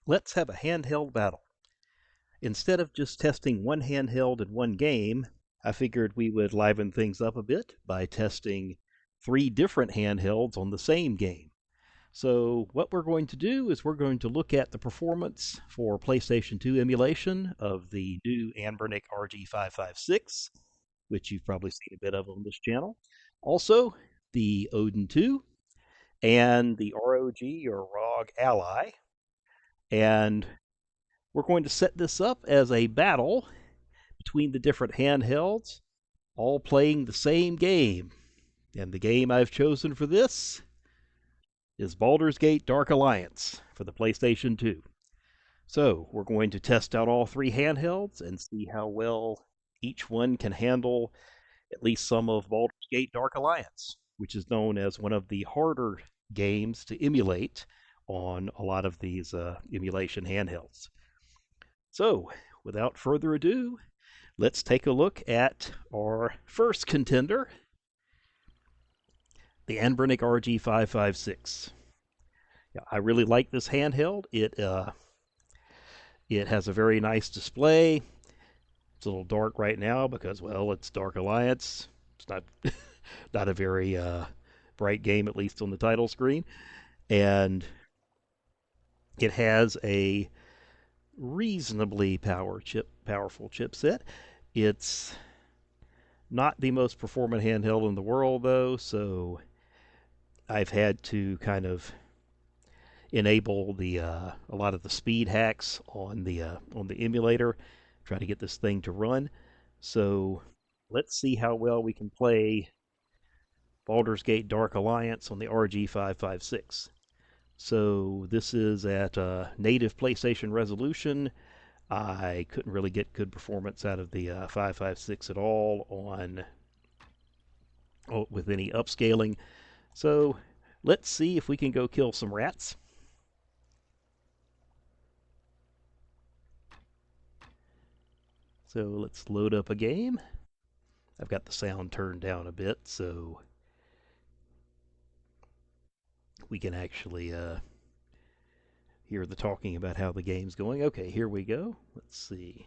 let's have a handheld battle. Instead of just testing one handheld in one game, I figured we would liven things up a bit by testing 3 different handhelds on the same game. So what we're going to do is we're going to look at the performance for PlayStation 2 emulation of the new Anbernic RG556, which you've probably seen a bit of on this channel. Also, the Odin2 and the ROG or ROG Ally. And we're going to set this up as a battle between the different handhelds, all playing the same game. And the game I've chosen for this is Baldur's Gate Dark Alliance for the PlayStation 2. So we're going to test out all 3 handhelds and see how well each one can handle at least some of Baldur's Gate Dark Alliance, which is known as one of the harder games to emulate on a lot of these emulation handhelds. So, without further ado, let's take a look at our first contender, the Anbernic RG556. Yeah, I really like this handheld. It has a very nice display. It's a little dark right now because, well, it's Dark Alliance. It's not not a very bright game, at least on the title screen. And it has a reasonably powerful chipset. It's not the most performant handheld in the world, though, so I've had to kind of enable the a lot of the speed hacks on the emulator, try to get this thing to run. So let's see how well we can play Baldur's Gate Dark Alliance on the RG556. So this is at native PlayStation resolution. I couldn't really get good performance out of the 556 at all with any upscaling. So let's see if we can go kill some rats. So let's load up a game. I've got the sound turned down a bit so we can actually hear the talking about how the game's going. Okay, here we go. Let's see.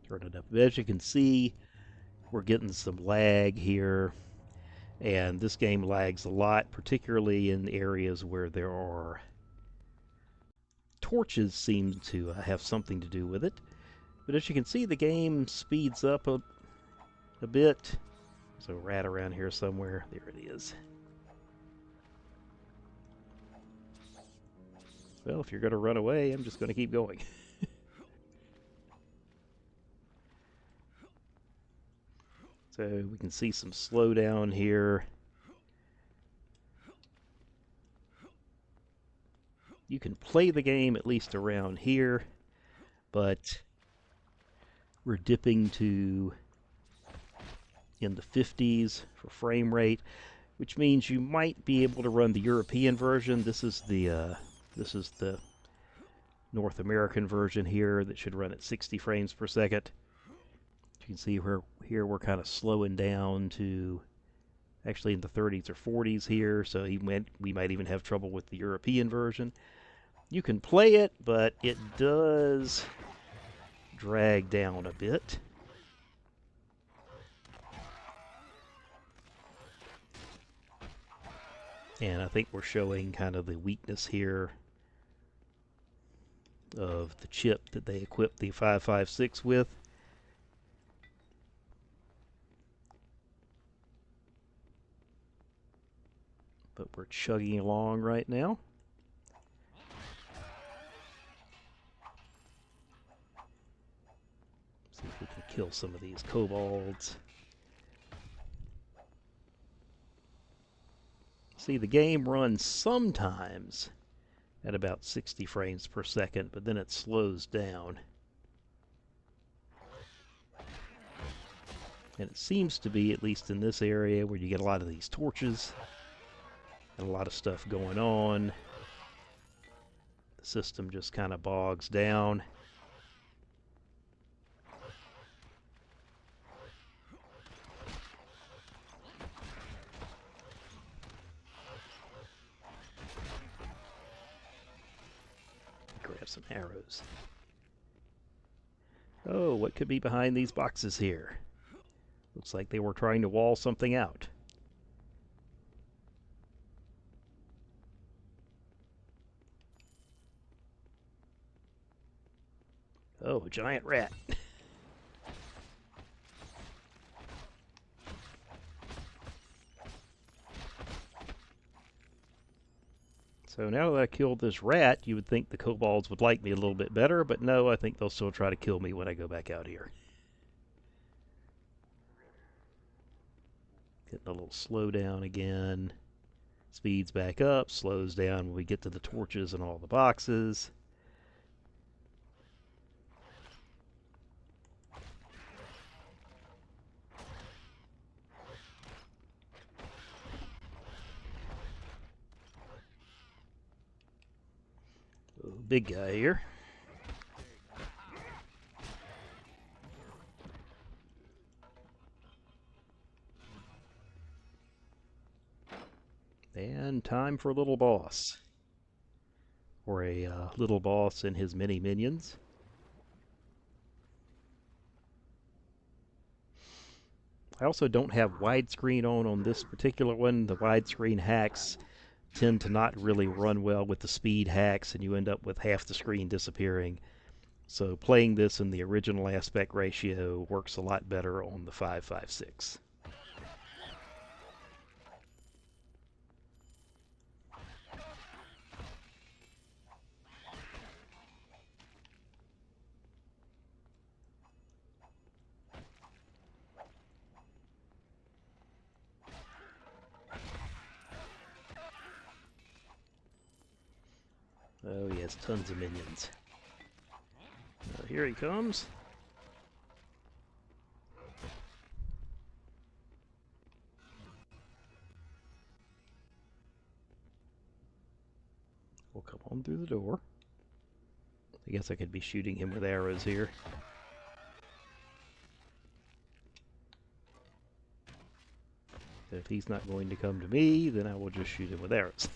Turn it up. As you can see, we're getting some lag here, and this game lags a lot, particularly in areas where there are torches. Seem to have something to do with it. But as you can see, the game speeds up a bit. There's a rat around here somewhere. There it is. Well, if you're going to run away, I'm just going to keep going. So we can see some slowdown here. You can play the game at least around here, but we're dipping to in the 50s for frame rate, which means you might be able to run the European version. This is the North American version here that should run at 60 frames per second. You can see here we're kind of slowing down to actually in the 30s or 40s here, so we might even have trouble with the European version. You can play it, but it does drag down a bit. And I think we're showing kind of the weakness here of the chip that they equipped the 556 with. But we're chugging along right now. See if we can kill some of these kobolds. See, the game runs sometimes at about 60 frames per second, but then it slows down. And it seems to be, at least in this area, where you get a lot of these torches and a lot of stuff going on. The system just kind of bogs down. grab some arrows. Oh, what could be behind these boxes here? Looks like they were trying to wall something out. Oh, a giant rat. So now that I killed this rat, you would think the kobolds would like me a little bit better, but no, I think they'll still try to kill me when I go back out here. Getting a little slowdown again. Speeds back up, slows down when we get to the torches and all the boxes. Oh, big guy here. And time for a little boss. Or a little boss and his many minions. I also don't have widescreen on this particular one. The widescreen hacks tend to not really run well with the speed hacks, and you end up with half the screen disappearing. So playing this in the original aspect ratio works a lot better on the 556. Oh, he has tons of minions. Here he comes. We'll come on through the door. I guess I could be shooting him with arrows here. If he's not going to come to me, then I will just shoot him with arrows.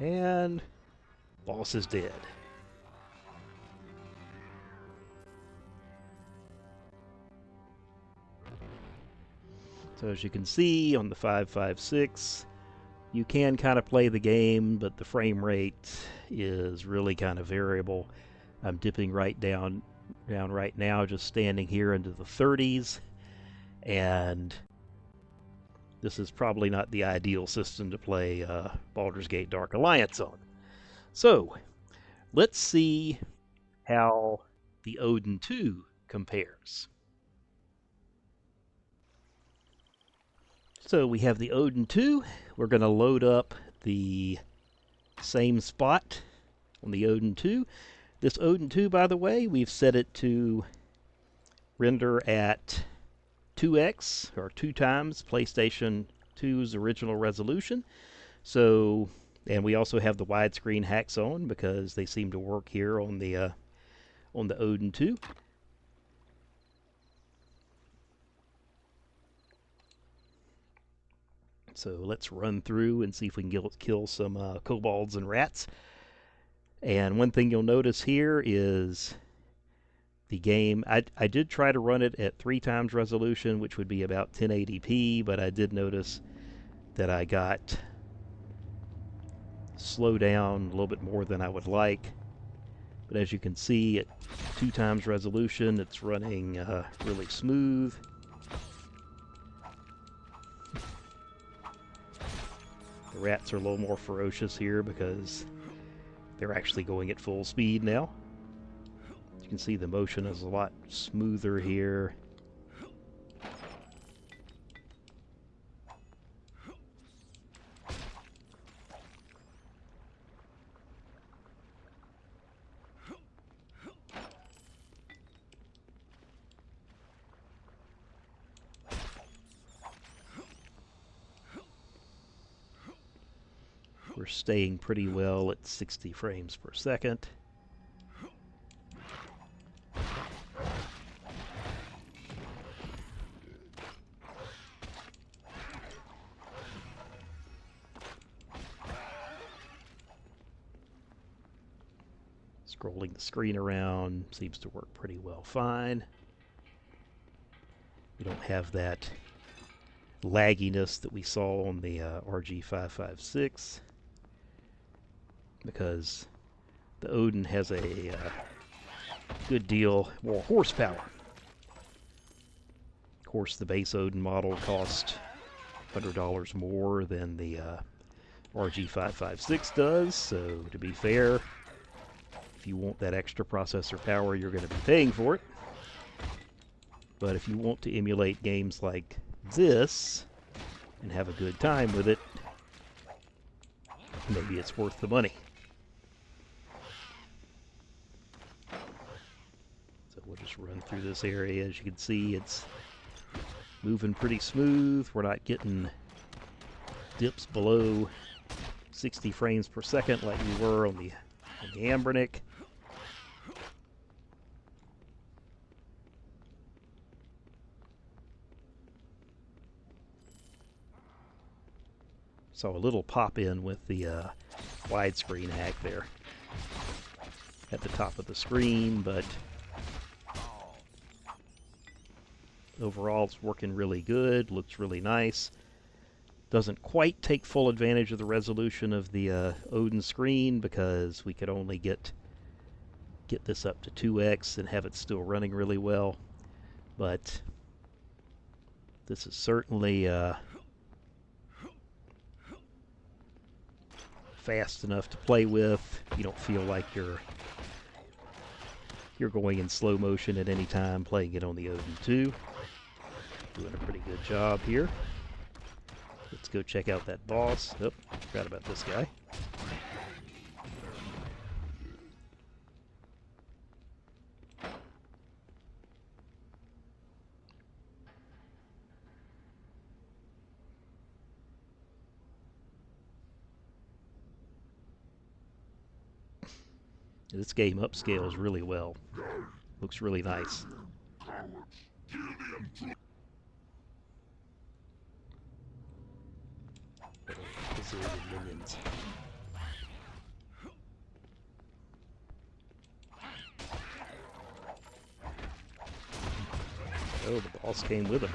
And boss is dead. So as you can see on the 556, you can kind of play the game, but the frame rate is really kind of variable. I'm dipping right down right now, just standing here into the 30s, and this is probably not the ideal system to play Baldur's Gate Dark Alliance on. So, let's see how the Odin 2 compares. So we have the Odin 2. We're going to load up the same spot on the Odin 2. This Odin 2, by the way, we've set it to render at 2x, or 2 times PlayStation 2's original resolution. So, and we also have the widescreen hacks on because they seem to work here on the Odin 2. So let's run through and see if we can kill some kobolds and rats. And one thing you'll notice here is the game, I did try to run it at 3 times resolution, which would be about 1080p, but I did notice that I got slowed down a little bit more than I would like. But as you can see, at 2 times resolution, it's running really smooth. The rats are a little more ferocious here because they're actually going at full speed now. You can see the motion is a lot smoother here. we're staying pretty well at 60 frames per second. Scrolling the screen around seems to work pretty well fine. We don't have that lagginess that we saw on the RG556 because the Odin has a good deal more horsepower. Of course, the base Odin model cost $100 more than the RG556 does, so to be fair, if you want that extra processor power, you're going to be paying for it. But if you want to emulate games like this and have a good time with it, maybe it's worth the money. So we'll just run through this area. As you can see, it's moving pretty smooth. We're not getting dips below 60 frames per second like we were on the Anbernic. Saw a little pop in with the widescreen hack there at the top of the screen, but overall it's working really good, looks really nice. Doesn't quite take full advantage of the resolution of the Odin screen because we could only get this up to 2x and have it still running really well. But this is certainly fast enough to play with. You don't feel like you're going in slow motion at any time playing it on the Odin2. Doing a pretty good job here. Let's go check out that boss. Oh, forgot about this guy. This game upscales really well. Looks really nice. Minions. Oh, the boss came with him.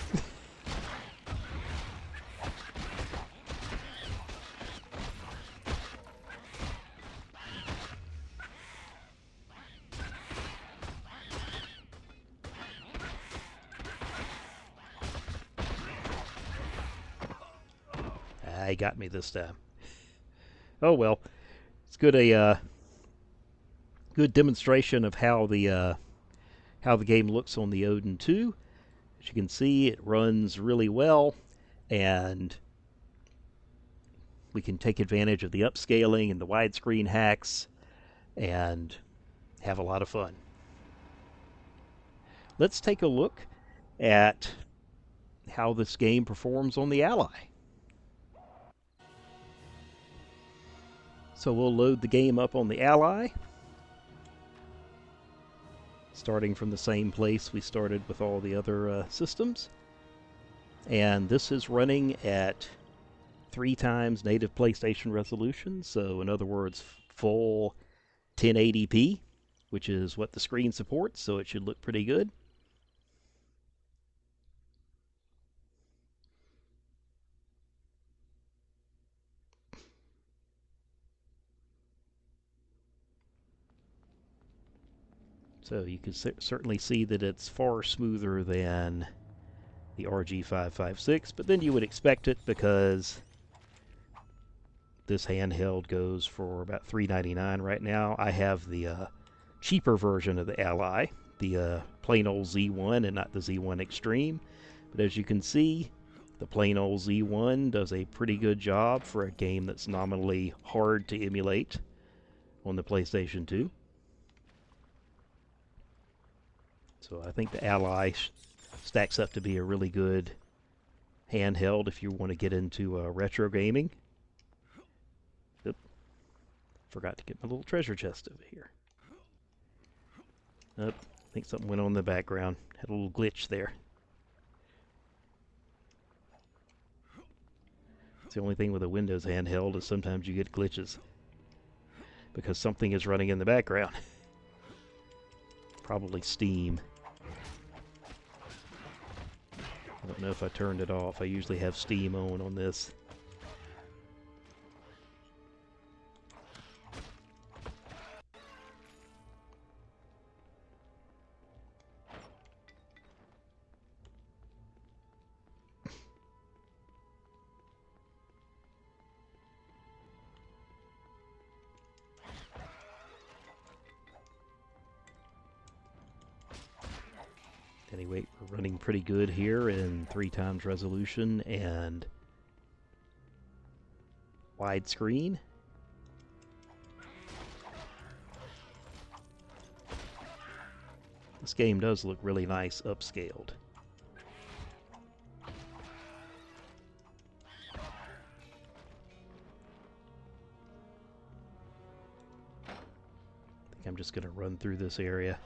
He got me this time. Oh well, it's good good demonstration of how the game looks on the Odin2. As you can see, it runs really well, and we can take advantage of the upscaling and the widescreen hacks and have a lot of fun. Let's take a look at how this game performs on the Ally. So we'll load the game up on the Ally, starting from the same place we started with all the other systems. And this is running at 3 times native PlayStation resolution, so in other words, full 1080p, which is what the screen supports, so it should look pretty good. So you can certainly see that it's far smoother than the RG556, but then you would expect it because this handheld goes for about $399 right now. I have the cheaper version of the Ally, the plain old Z1 and not the Z1 Extreme. But as you can see, the plain old Z1 does a pretty good job for a game that's nominally hard to emulate on the PlayStation 2. So I think the Ally stacks up to be a really good handheld if you want to get into retro gaming. Oop, Forgot to get my little treasure chest over here. Oh, I think something went on in the background. Had a little glitch there. It's the only thing with a Windows handheld is sometimes you get glitches because something is running in the background. Probably Steam. I don't know if I turned it off. I usually have Steam on this. Anyway, we're running pretty good here in 3x resolution and widescreen. This game does look really nice upscaled. I think I'm just going to run through this area.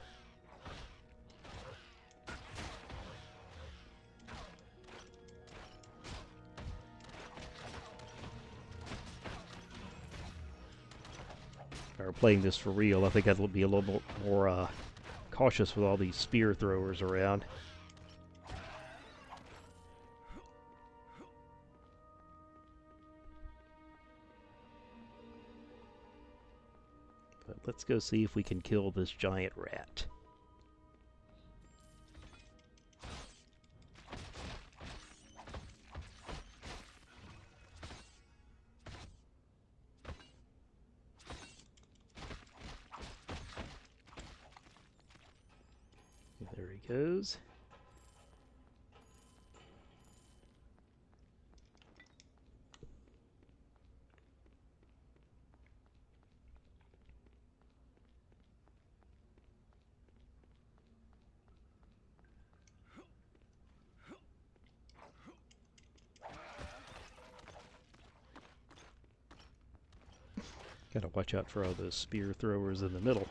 If I were playing this for real, I think I'd be a little more cautious with all these spear throwers around. But let's go see if we can kill this giant rat. There he goes. Gotta watch out for all those spear throwers in the middle.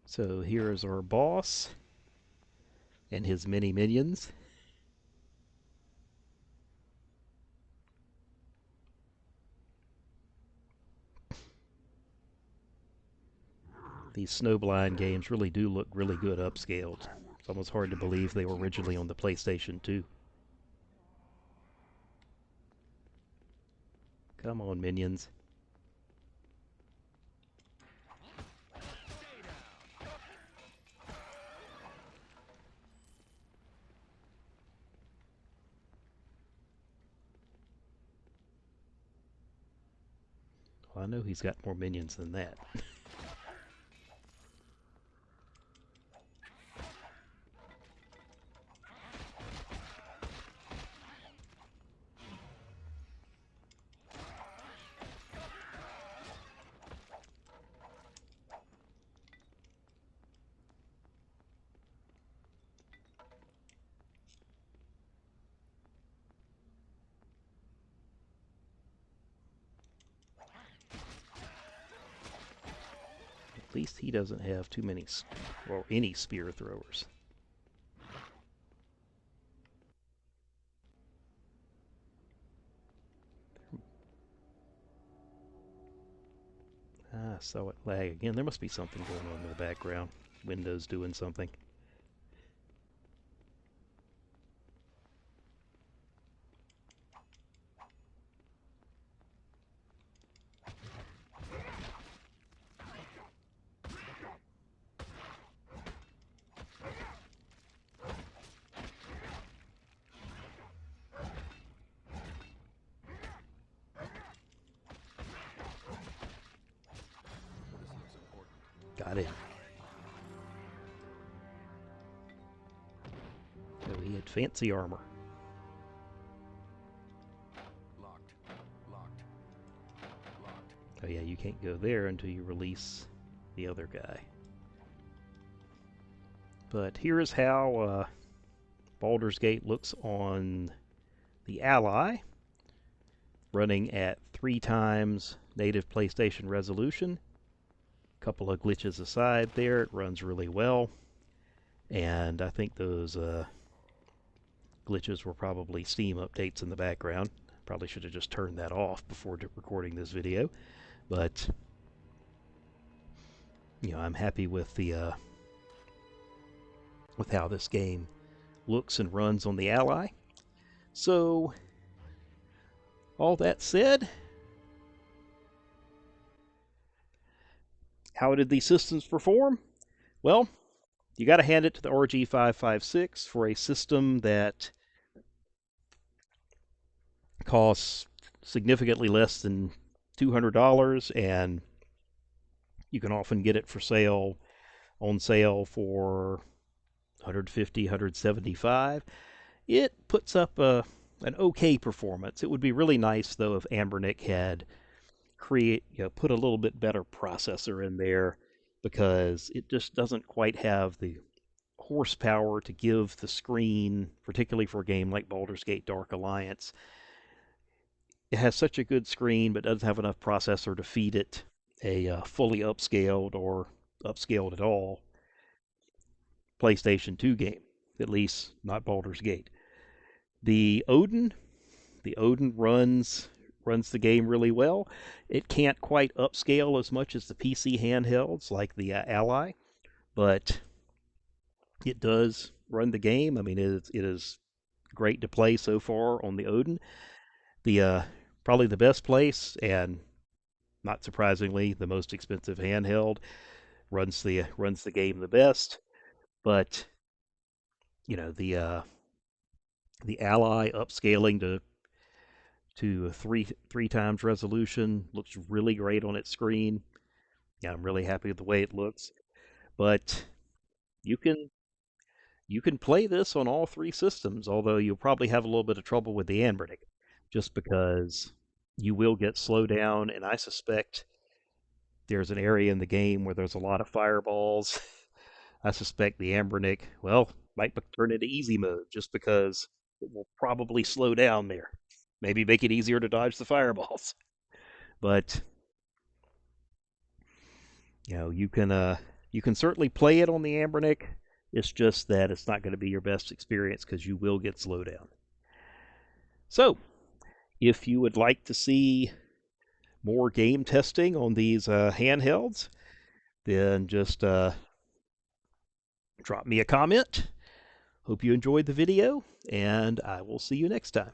So here is our boss and his many minions. These Snowblind games really do look really good upscaled. It's almost hard to believe they were originally on the PlayStation 2. Come on, minions. Well, I know he's got more minions than that. At least he doesn't have too many, or any spear throwers. Ah, I saw it lag again. There must be something going on in the background. Windows doing something. Got it. So he had fancy armor. you can't go there until you release the other guy. But here is how Baldur's Gate looks on the Ally, running at 3 times native PlayStation resolution. A couple of glitches aside there, it runs really well. And I think those glitches were probably Steam updates in the background. Probably should have just turned that off before recording this video. But, I'm happy with the with how this game looks and runs on the Ally. So, all that said, how did these systems perform? Well, you got to hand it to the RG556 for a system that costs significantly less than $200, and you can often get it for sale, on sale for $150, $175. It puts up an okay performance. It would be really nice, though, if Anbernic had put a little bit better processor in there, because it just doesn't quite have the horsepower to give the screen, particularly for a game like Baldur's Gate Dark Alliance. It has such a good screen, but doesn't have enough processor to feed it a fully upscaled or upscaled at all PlayStation 2 game, at least not Baldur's Gate. The Odin runs the game really well. It can't quite upscale as much as the PC handhelds like the Ally, but it does run the game. I mean, it is great to play so far on the Odin. The probably the best place, and not surprisingly, the most expensive handheld, runs the game the best. But the Ally upscaling to three times resolution looks really great on its screen. Yeah, I'm really happy with the way it looks. But you can play this on all 3 systems, although you'll probably have a little bit of trouble with the Anbernic, just because you will get slowdown, and I suspect there's an area in the game where there's a lot of fireballs. I suspect the Anbernic, might turn into easy mode, just because it will probably slow down there. Maybe make it easier to dodge the fireballs. But you can certainly play it on the Anbernic. It's just that it's not going to be your best experience because you will get slowdown. So, if you would like to see more game testing on these handhelds, then just drop me a comment. Hope you enjoyed the video, and I will see you next time.